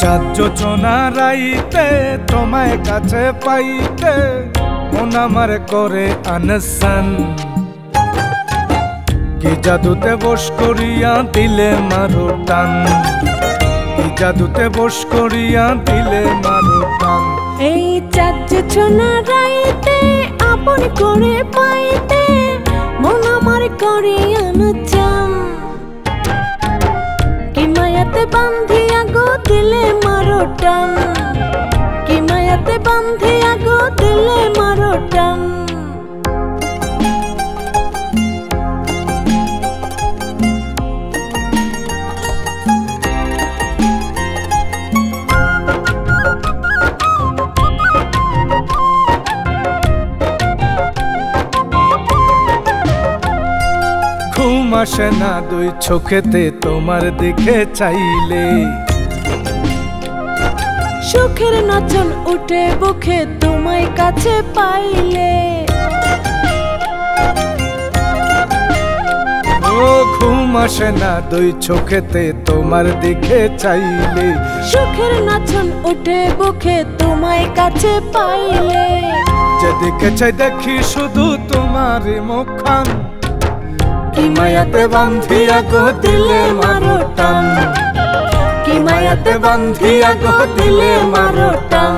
চাঁদ যোচনা রাইতে তোমায় কাছে পাইতে মন আমার করে আনসান। কি জাদুতে বশ করিয়া দিলে মারো টান, কি জাদুতে বশ করিয়া দিলে মারো টান। এই চাঁদ যোচনা রাইতে আপন করে পাইতে মন আমার করে আনচান। কি মায়াতে বান্ধিয়া গো দিলে মারো টান, কি মায়াতে বান্ধিয়া গো দিলে মারো টান। ঘুম আসে না দুই চোখেতে তোমার দিকে চাইলে, সুখের নাচন উঠে বুকে তোমায় কাছে পাইলে। ও ঘুম আসে না দুই চোখেতে তোমার দিকে চাইলে, সুখের নাচন উঠে বুকে তোমায় কাছে পাইলে। যেদিকে চাই দেখি শুধু তোমারই মুখখান, কি মায়াতে বান্ধিয়া গো দিলে মারো টান, কি মায়াতে বান্ধিয়া গো দিলে মারো টান।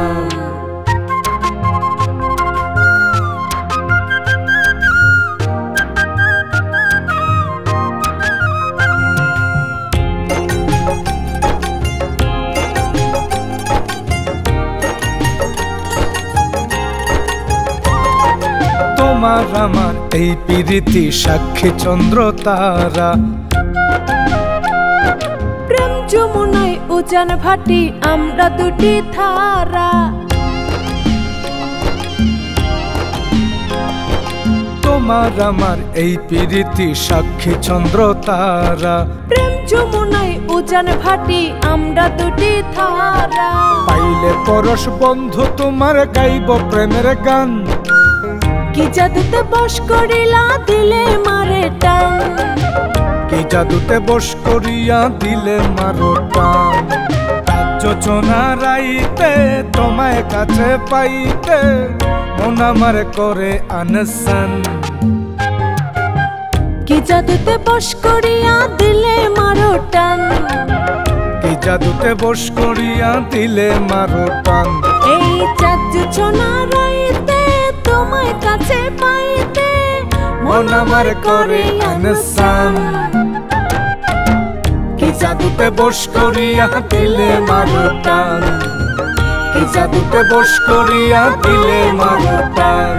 তোমার আমার এই প্রীতি সাক্ষী চন্দ্র তারা, প্রেম যমুনায় উজান ভাটি আমরা দুটি ধারা। তোমার আমার এই প্রীতি সাক্ষী চন্দ্র তারা, প্রেম যমুনায় উজান ভাটি আমরা দুটি ধারা। পাইলে পরশ বন্ধু তোমার গাইব প্রেমের গান, কি জাদুতে বশ করিলা দিলে মারে টান, কি জাদুতে বশ করিয়া দিলে মারো টান। যোচনা রাইতে তোমায় কাছে পাইতে মন আমার করে আনসান। কি জাদুতে বশ করিয়া দিলে মারো টান, কি জাদুতে বশ করিয়া দিলে মারো টান। এই চাঁদ যোচনা রাইতে তোমায় কাছে পাইতে মন আমার করে আনসান। কি জাদুতে বশ করিয়া দিলে মারো টান, কি জাদুতে বশ করিয়া দিলে মারো টান।